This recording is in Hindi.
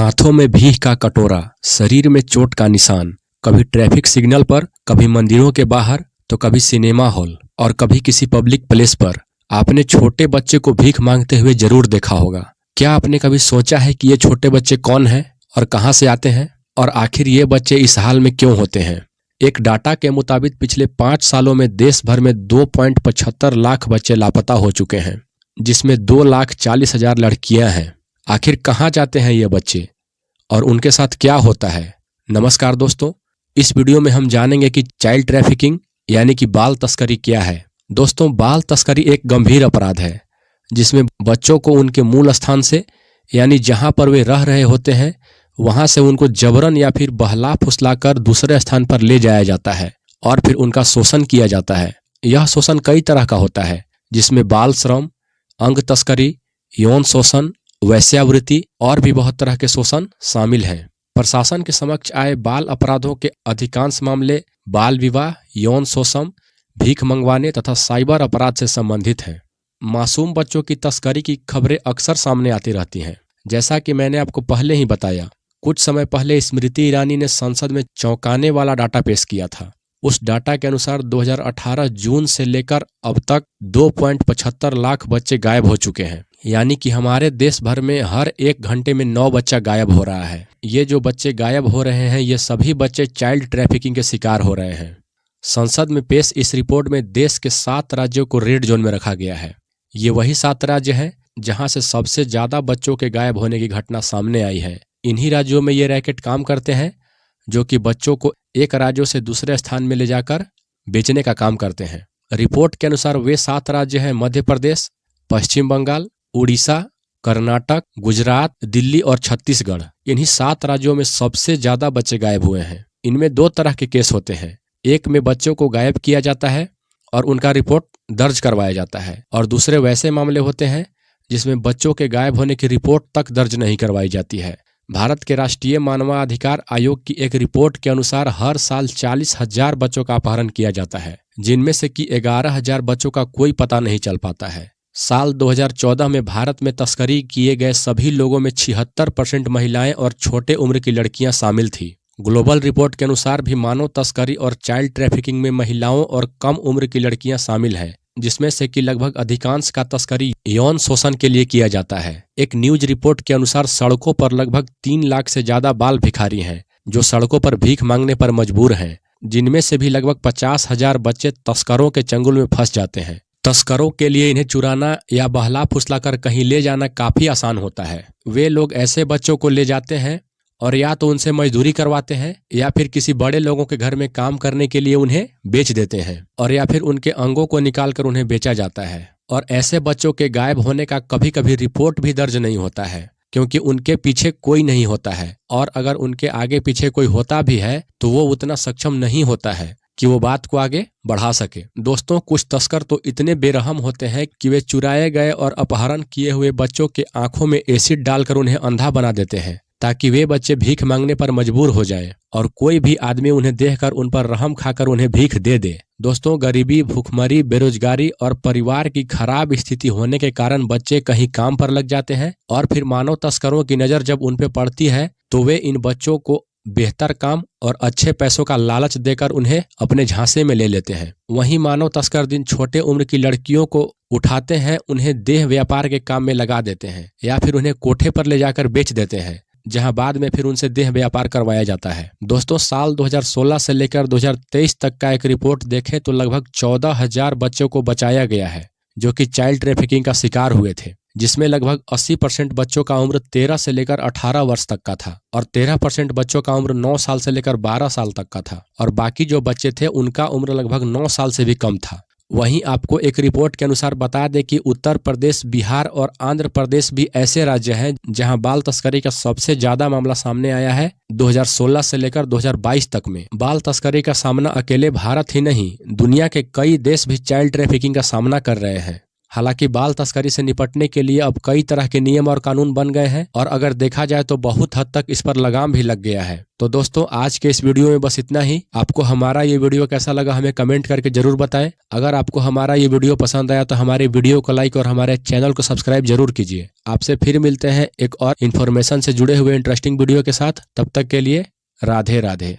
हाथों में भीख का कटोरा, शरीर में चोट का निशान, कभी ट्रैफिक सिग्नल पर, कभी मंदिरों के बाहर, तो कभी सिनेमा हॉल और कभी किसी पब्लिक प्लेस पर आपने छोटे बच्चे को भीख मांगते हुए जरूर देखा होगा। क्या आपने कभी सोचा है कि ये छोटे बच्चे कौन हैं और कहां से आते हैं और आखिर ये बच्चे इस हाल में क्यों होते हैं? एक डाटा के मुताबिक पिछले 5 सालों में देश भर में 2.75 लाख बच्चे लापता हो चुके हैं, जिसमें 2,40,000 लड़कियां हैं। आखिर कहाँ जाते हैं ये बच्चे और उनके साथ क्या होता है? नमस्कार दोस्तों, इस वीडियो में हम जानेंगे कि चाइल्ड ट्रैफिकिंग यानी कि बाल तस्करी क्या है। दोस्तों, बाल तस्करी एक गंभीर अपराध है जिसमें बच्चों को उनके मूल स्थान से यानी जहां पर वे रह रहे होते हैं वहां से उनको जबरन या फिर बहला फुसला कर दूसरे स्थान पर ले जाया जाता है और फिर उनका शोषण किया जाता है। यह शोषण कई तरह का होता है, जिसमें बाल श्रम, अंग तस्करी, यौन शोषण, वैश्यावृत्ति और भी बहुत तरह के शोषण शामिल हैं। प्रशासन के समक्ष आए बाल अपराधों के अधिकांश मामले बाल विवाह, यौन शोषण, भीख मंगवाने तथा साइबर अपराध से संबंधित हैं। मासूम बच्चों की तस्करी की खबरें अक्सर सामने आती रहती हैं। जैसा कि मैंने आपको पहले ही बताया, कुछ समय पहले स्मृति ईरानी ने संसद में चौंकाने वाला डाटा पेश किया था। उस डाटा के अनुसार 2018 जून से लेकर अब तक 2.75 लाख बच्चे गायब हो चुके हैं, यानी कि हमारे देश भर में हर 1 घंटे में 9 बच्चा गायब हो रहा है। ये जो बच्चे गायब हो रहे हैं, ये सभी बच्चे चाइल्ड ट्रैफिकिंग के शिकार हो रहे हैं। संसद में पेश इस रिपोर्ट में देश के 7 राज्यों को रेड जोन में रखा गया है। ये वही 7 राज्य हैं जहां से सबसे ज्यादा बच्चों के गायब होने की घटना सामने आई है। इन्हीं राज्यों में ये रैकेट काम करते हैं जो कि बच्चों को एक राज्यों से दूसरे स्थान में ले जाकर बेचने का काम करते हैं। रिपोर्ट के अनुसार वे 7 राज्य हैं मध्य प्रदेश, पश्चिम बंगाल, उड़ीसा, कर्नाटक, गुजरात, दिल्ली और छत्तीसगढ़। इन्हीं 7 राज्यों में सबसे ज्यादा बच्चे गायब हुए हैं। इनमें 2 तरह के केस होते हैं। एक में बच्चों को गायब किया जाता है और उनका रिपोर्ट दर्ज करवाया जाता है, और दूसरे वैसे मामले होते हैं जिसमें बच्चों के गायब होने की रिपोर्ट तक दर्ज नहीं करवाई जाती है। भारत के राष्ट्रीय मानवाधिकार आयोग की एक रिपोर्ट के अनुसार हर साल 40,000 बच्चों का अपहरण किया जाता है, जिनमें से कि 11,000 बच्चों का कोई पता नहीं चल पाता है। साल 2014 में भारत में तस्करी किए गए सभी लोगों में 76% महिलाएं और छोटे उम्र की लड़कियां शामिल थी। ग्लोबल रिपोर्ट के अनुसार भी मानव तस्करी और चाइल्ड ट्रैफिकिंग में महिलाओं और कम उम्र की लड़कियां शामिल हैं, जिसमें से कि लगभग अधिकांश का तस्करी यौन शोषण के लिए किया जाता है। एक न्यूज रिपोर्ट के अनुसार सड़कों पर लगभग 3 लाख से ज्यादा बाल भिखारी हैं जो सड़कों पर भीख मांगने पर मजबूर हैं, जिनमें से भी लगभग 50,000 बच्चे तस्करों के चंगुल में फंस जाते हैं। तस्करों के लिए इन्हें चुराना या बहला फुसला कर कहीं ले जाना काफी आसान होता है। वे लोग ऐसे बच्चों को ले जाते हैं और या तो उनसे मजदूरी करवाते हैं या फिर किसी बड़े लोगों के घर में काम करने के लिए उन्हें बेच देते हैं, और या फिर उनके अंगों को निकालकर उन्हें बेचा जाता है। और ऐसे बच्चों के गायब होने का कभी कभी रिपोर्ट भी दर्ज नहीं होता है, क्योंकि उनके पीछे कोई नहीं होता है, और अगर उनके आगे पीछे कोई होता भी है तो वो उतना सक्षम नहीं होता है कि वो बात को आगे बढ़ा सके। दोस्तों, कुछ तस्कर तो इतने बेरहम होते हैं कि वे चुराए गए और अपहरण किए हुए बच्चों के आंखों में एसिड डालकर उन्हें अंधा बना देते हैं ताकि वे बच्चे भीख मांगने पर मजबूर हो जाएं और कोई भी आदमी उन्हें देखकर उन पर रहम खाकर उन्हें भीख दे दे। दोस्तों, गरीबी, भूखमरी, बेरोजगारी और परिवार की खराब स्थिति होने के कारण बच्चे कहीं काम पर लग जाते हैं, और फिर मानव तस्करों की नजर जब उन पे पड़ती है तो वे इन बच्चों को बेहतर काम और अच्छे पैसों का लालच देकर उन्हें अपने झांसे में ले लेते हैं। वहीं मानव तस्कर दिन छोटे उम्र की लड़कियों को उठाते हैं, उन्हें देह व्यापार के काम में लगा देते हैं या फिर उन्हें कोठे पर ले जाकर बेच देते हैं, जहां बाद में फिर उनसे देह व्यापार करवाया जाता है। दोस्तों, साल 2016 से लेकर 2023 तक का एक रिपोर्ट देखें तो लगभग 14,000 बच्चों को बचाया गया है जो कि चाइल्ड ट्रैफिकिंग का शिकार हुए थे, जिसमें लगभग 80% बच्चों का उम्र 13 से लेकर 18 वर्ष तक का था, और 13% बच्चों का उम्र 9 साल से लेकर 12 साल तक का था, और बाकी जो बच्चे थे उनका उम्र लगभग 9 साल से भी कम था। वहीं आपको एक रिपोर्ट के अनुसार बता दें कि उत्तर प्रदेश, बिहार और आंध्र प्रदेश भी ऐसे राज्य हैं जहां बाल तस्करी का सबसे ज्यादा मामला सामने आया है 2016 से लेकर 2022 तक में। बाल तस्करी का सामना अकेले भारत ही नहीं, दुनिया के कई देश भी चाइल्ड ट्रैफिकिंग का सामना कर रहे हैं। हालांकि बाल तस्करी से निपटने के लिए अब कई तरह के नियम और कानून बन गए हैं और अगर देखा जाए तो बहुत हद तक इस पर लगाम भी लग गया है। तो दोस्तों आज के इस वीडियो में बस इतना ही। आपको हमारा ये वीडियो कैसा लगा हमें कमेंट करके जरूर बताएं। अगर आपको हमारा ये वीडियो पसंद आया तो हमारे वीडियो को लाइक और हमारे चैनल को सब्सक्राइब जरूर कीजिए। आपसे फिर मिलते हैं एक और इन्फॉर्मेशन से जुड़े हुए इंटरेस्टिंग वीडियो के साथ। तब तक के लिए राधे राधे।